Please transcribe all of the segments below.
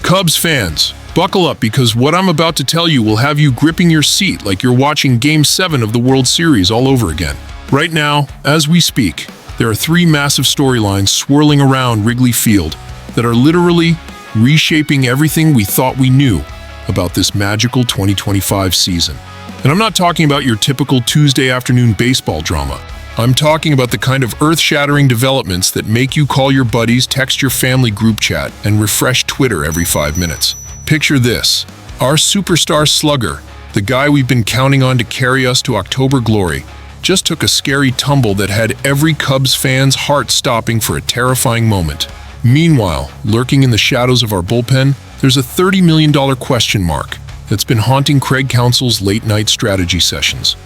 Cubs fans, buckle up because what I'm about to tell you will have you gripping your seat like you're watching Game 7 of the World Series all over again. Right now, as we speak, there are three massive storylines swirling around Wrigley Field that are literally reshaping everything we thought we knew about this magical 2025 season. And I'm not talking about your typical Tuesday afternoon baseball drama. I'm talking about the kind of earth-shattering developments that make you call your buddies, text your family group chat, and refresh Twitter every 5 minutes. Picture this. Our superstar Slugger, the guy we've been counting on to carry us to October glory, just took a scary tumble that had every Cubs fan's heart stopping for a terrifying moment. Meanwhile, lurking in the shadows of our bullpen, there's a $30 million question mark that's been haunting Craig Counsell's late-night strategy sessions.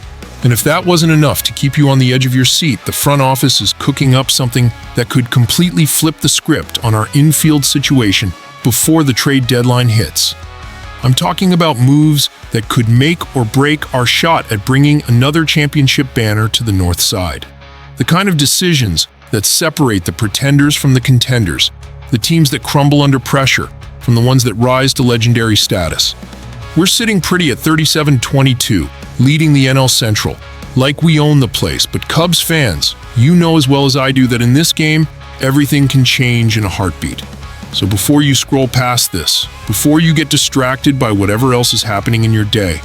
And if that wasn't enough to keep you on the edge of your seat, the front office is cooking up something that could completely flip the script on our infield situation before the trade deadline hits. I'm talking about moves that could make or break our shot at bringing another championship banner to the north side. The kind of decisions that separate the pretenders from the contenders, the teams that crumble under pressure from the ones that rise to legendary status. We're sitting pretty at 37-22, leading the NL Central, like we own the place. But Cubs fans, you know as well as I do that in this game, everything can change in a heartbeat. So before you scroll past this, before you get distracted by whatever else is happening in your day,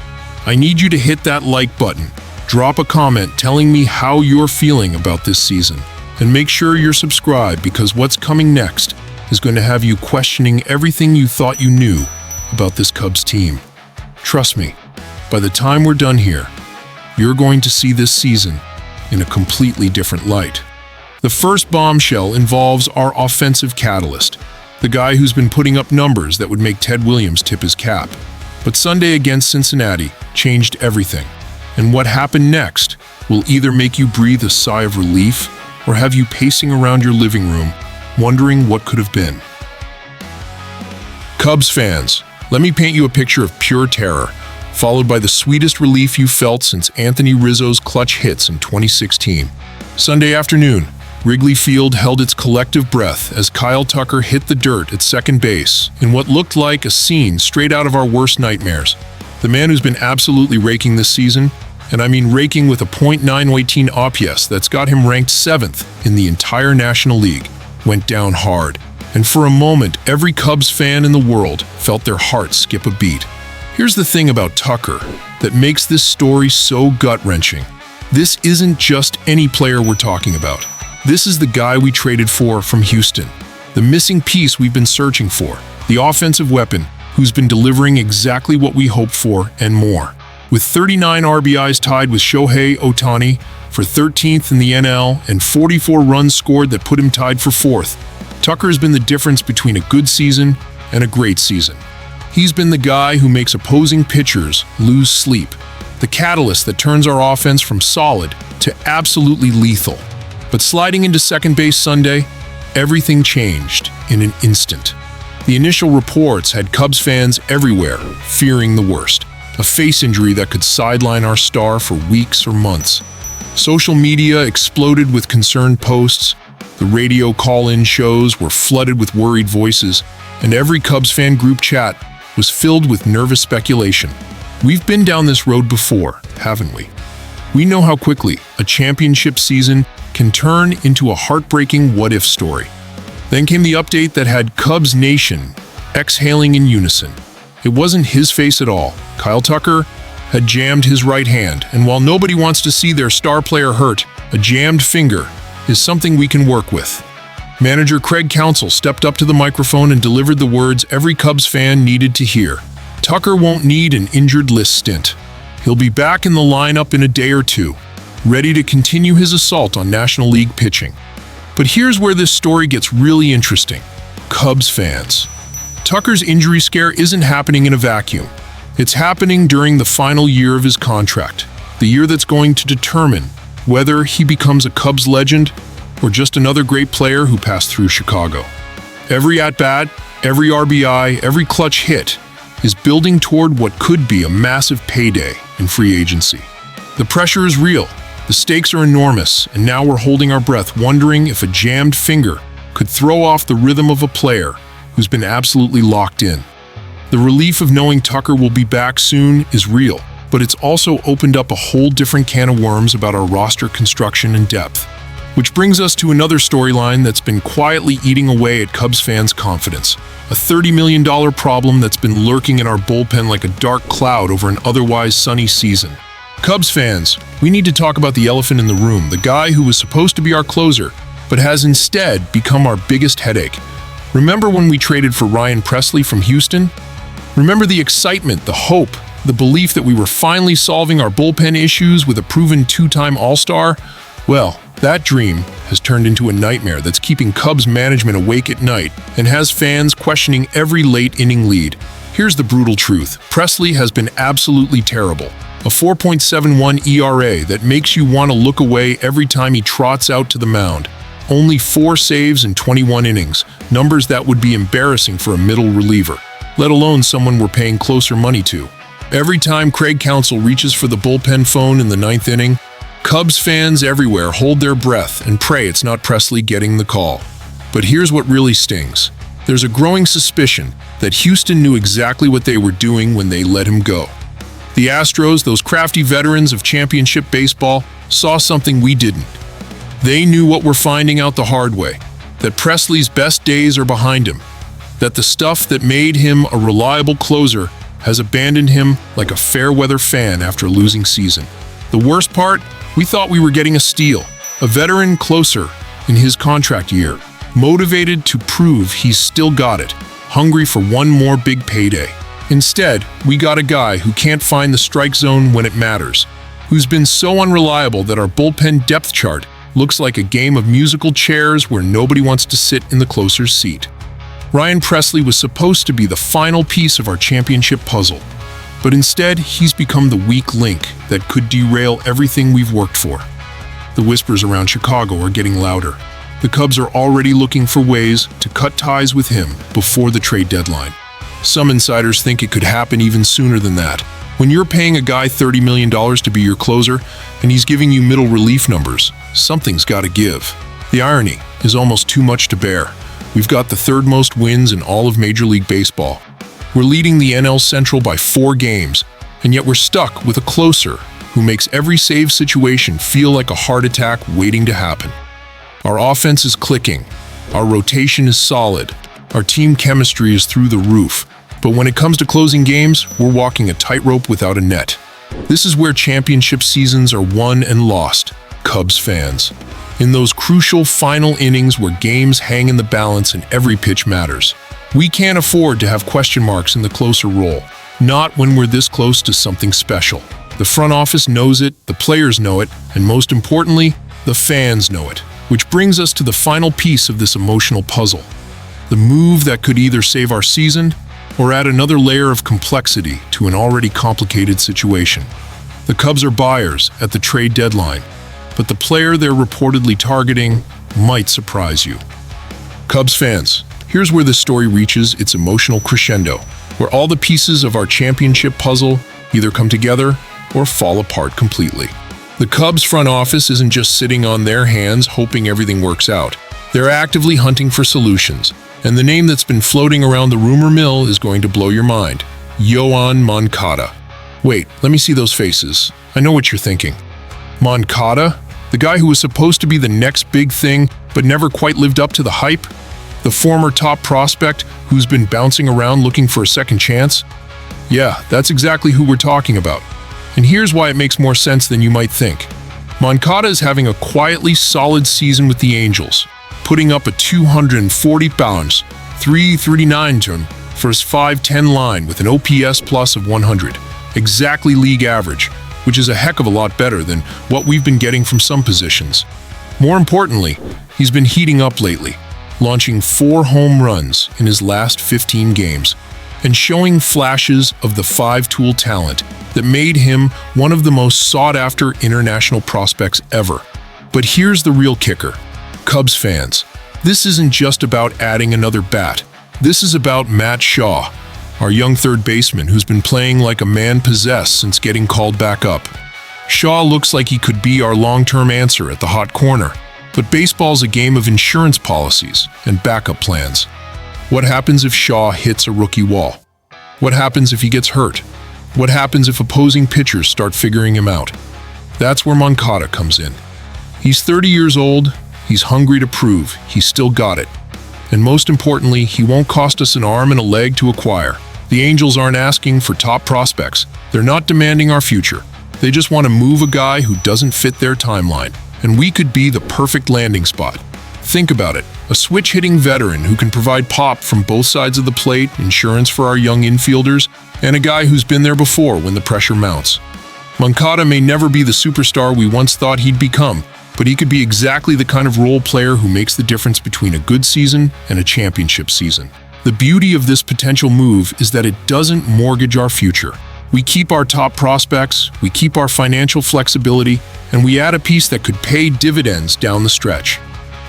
I need you to hit that like button, drop a comment telling me how you're feeling about this season, and make sure you're subscribed because what's coming next is going to have you questioning everything you thought you knew about this Cubs team. Trust me, by the time we're done here, you're going to see this season in a completely different light. The first bombshell involves our offensive catalyst, the guy who's been putting up numbers that would make Ted Williams tip his cap. But Sunday against Cincinnati changed everything, and what happened next will either make you breathe a sigh of relief or have you pacing around your living room, wondering what could have been. Cubs fans, let me paint you a picture of pure terror, followed by the sweetest relief you felt since Anthony Rizzo's clutch hits in 2016. Sunday afternoon, Wrigley Field held its collective breath as Kyle Tucker hit the dirt at second base in what looked like a scene straight out of our worst nightmares. The man who's been absolutely raking this season, and I mean raking with a .918 OPS that's got him ranked 7th in the entire National League, went down hard. And for a moment, every Cubs fan in the world felt their hearts skip a beat. Here's the thing about Tucker that makes this story so gut-wrenching. This isn't just any player we're talking about. This is the guy we traded for from Houston, the missing piece we've been searching for, the offensive weapon who's been delivering exactly what we hoped for and more. With 39 RBIs tied with Shohei Ohtani for 13th in the NL and 44 runs scored that put him tied for 4th, Tucker has been the difference between a good season and a great season. He's been the guy who makes opposing pitchers lose sleep, the catalyst that turns our offense from solid to absolutely lethal. But sliding into second base Sunday, everything changed in an instant. The initial reports had Cubs fans everywhere fearing the worst, a face injury that could sideline our star for weeks or months. Social media exploded with concerned posts, the radio call-in shows were flooded with worried voices, and every Cubs fan group chat was filled with nervous speculation. We've been down this road before, haven't we? We know how quickly a championship season can turn into a heartbreaking what-if story. Then came the update that had Cubs Nation exhaling in unison. It wasn't his face at all. Kyle Tucker had jammed his right hand, and while nobody wants to see their star player hurt, a jammed finger is something we can work with. Manager Craig Counsell stepped up to the microphone and delivered the words every Cubs fan needed to hear. Tucker won't need an injured list stint. He'll be back in the lineup in a day or two, ready to continue his assault on National League pitching. But here's where this story gets really interesting. Cubs fans, Tucker's injury scare isn't happening in a vacuum. It's happening during the final year of his contract, the year that's going to determine whether he becomes a Cubs legend or just another great player who passed through Chicago. Every at-bat, every RBI, every clutch hit is building toward what could be a massive payday in free agency. The pressure is real, the stakes are enormous, and now we're holding our breath wondering if a jammed finger could throw off the rhythm of a player who's been absolutely locked in. The relief of knowing Tucker will be back soon is real, but it's also opened up a whole different can of worms about our roster construction and depth. Which brings us to another storyline that's been quietly eating away at Cubs fans' confidence. A $30 million problem that's been lurking in our bullpen like a dark cloud over an otherwise sunny season. Cubs fans, we need to talk about the elephant in the room, the guy who was supposed to be our closer, but has instead become our biggest headache. Remember when we traded for Ryan Pressly from Houston? Remember the excitement, the hope, the belief that we were finally solving our bullpen issues with a proven two-time All-Star? Well, that dream has turned into a nightmare that's keeping Cubs management awake at night and has fans questioning every late-inning lead. Here's the brutal truth. Pressly has been absolutely terrible. A 4.71 ERA that makes you want to look away every time he trots out to the mound. Only 4 saves in 21 innings, numbers that would be embarrassing for a middle reliever, let alone someone we're paying closer money to. Every time Craig Counsell reaches for the bullpen phone in the 9th inning, Cubs fans everywhere hold their breath and pray it's not Pressly getting the call. But here's what really stings. There's a growing suspicion that Houston knew exactly what they were doing when they let him go. The Astros, those crafty veterans of championship baseball, saw something we didn't. They knew what we're finding out the hard way, that Pressly's best days are behind him, that the stuff that made him a reliable closer has abandoned him like a fair-weather fan after a losing season. The worst part? We thought we were getting a steal, a veteran closer in his contract year, motivated to prove he's still got it, hungry for one more big payday. Instead, we got a guy who can't find the strike zone when it matters, who's been so unreliable that our bullpen depth chart looks like a game of musical chairs where nobody wants to sit in the closer's seat. Ryan Pressly was supposed to be the final piece of our championship puzzle, but instead, he's become the weak link that could derail everything we've worked for. The whispers around Chicago are getting louder. The Cubs are already looking for ways to cut ties with him before the trade deadline. Some insiders think it could happen even sooner than that. When you're paying a guy $30 million to be your closer, and he's giving you middle relief numbers, something's got to give. The irony is almost too much to bear. We've got the 3rd most wins in all of Major League Baseball. We're leading the NL Central by 4 games, and yet we're stuck with a closer who makes every save situation feel like a heart attack waiting to happen. Our offense is clicking, our rotation is solid, our team chemistry is through the roof, but when it comes to closing games, we're walking a tightrope without a net. This is where championship seasons are won and lost, Cubs fans. In those crucial final innings where games hang in the balance and every pitch matters. We can't afford to have question marks in the closer role, not when we're this close to something special. The front office knows it, the players know it, and most importantly, the fans know it. Which brings us to the final piece of this emotional puzzle. The move that could either save our season or add another layer of complexity to an already complicated situation. The Cubs are buyers at the trade deadline, but the player they're reportedly targeting might surprise you. Cubs fans, here's where this story reaches its emotional crescendo, where all the pieces of our championship puzzle either come together or fall apart completely. The Cubs front office isn't just sitting on their hands hoping everything works out. They're actively hunting for solutions, and the name that's been floating around the rumor mill is going to blow your mind. Yoan Moncada. Wait, let me see those faces. I know what you're thinking. Moncada? The guy who was supposed to be the next big thing but never quite lived up to the hype? The former top prospect who's been bouncing around looking for a second chance? Yeah, that's exactly who we're talking about. And here's why it makes more sense than you might think. Moncada is having a quietly solid season with the Angels, putting up a 240 pounds, 339 ton for his 5'10" line with an OPS plus of 100, exactly league average, which is a heck of a lot better than what we've been getting from some positions. More importantly, he's been heating up lately, launching 4 home runs in his last 15 games, and showing flashes of the 5-tool talent that made him one of the most sought-after international prospects ever. But here's the real kicker. Cubs fans, this isn't just about adding another bat. This is about Matt Shaw, our young third baseman who's been playing like a man possessed since getting called back up. Shaw looks like he could be our long-term answer at the hot corner, but baseball's a game of insurance policies and backup plans. What happens if Shaw hits a rookie wall? What happens if he gets hurt? What happens if opposing pitchers start figuring him out? That's where Moncada comes in. He's 30 years old, he's hungry to prove he's still got it. And most importantly, he won't cost us an arm and a leg to acquire. The Angels aren't asking for top prospects. They're not demanding our future. They just want to move a guy who doesn't fit their timeline. And we could be the perfect landing spot. Think about it. A switch-hitting veteran who can provide pop from both sides of the plate, insurance for our young infielders, and a guy who's been there before when the pressure mounts. Moncada may never be the superstar we once thought he'd become, but he could be exactly the kind of role player who makes the difference between a good season and a championship season. The beauty of this potential move is that it doesn't mortgage our future. We keep our top prospects, we keep our financial flexibility, and we add a piece that could pay dividends down the stretch.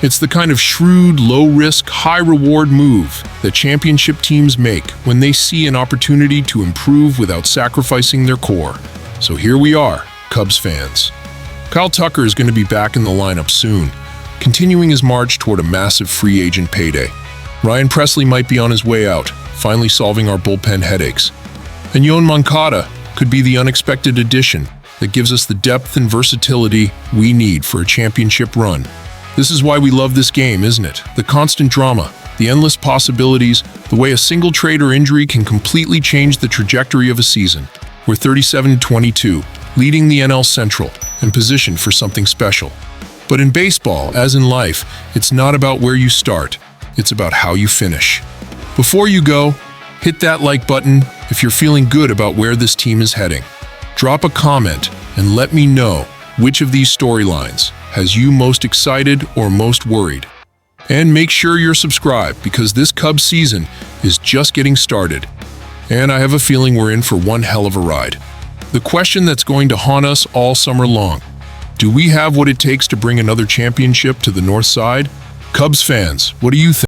It's the kind of shrewd, low-risk, high-reward move that championship teams make when they see an opportunity to improve without sacrificing their core. So here we are, Cubs fans. Kyle Tucker is going to be back in the lineup soon, continuing his march toward a massive free agent payday. Ryan Presley might be on his way out, finally solving our bullpen headaches. And Yoan Moncada could be the unexpected addition that gives us the depth and versatility we need for a championship run. This is why we love this game, isn't it? The constant drama, the endless possibilities, the way a single trade or injury can completely change the trajectory of a season. We're 37-22, leading the NL Central, and positioned for something special. But in baseball, as in life, it's not about where you start, it's about how you finish. Before you go, hit that like button if you're feeling good about where this team is heading. Drop a comment and let me know which of these storylines has you most excited or most worried. And make sure you're subscribed because this Cubs season is just getting started. And I have a feeling we're in for one hell of a ride. The question that's going to haunt us all summer long: do we have what it takes to bring another championship to the North Side? Cubs fans, what do you think?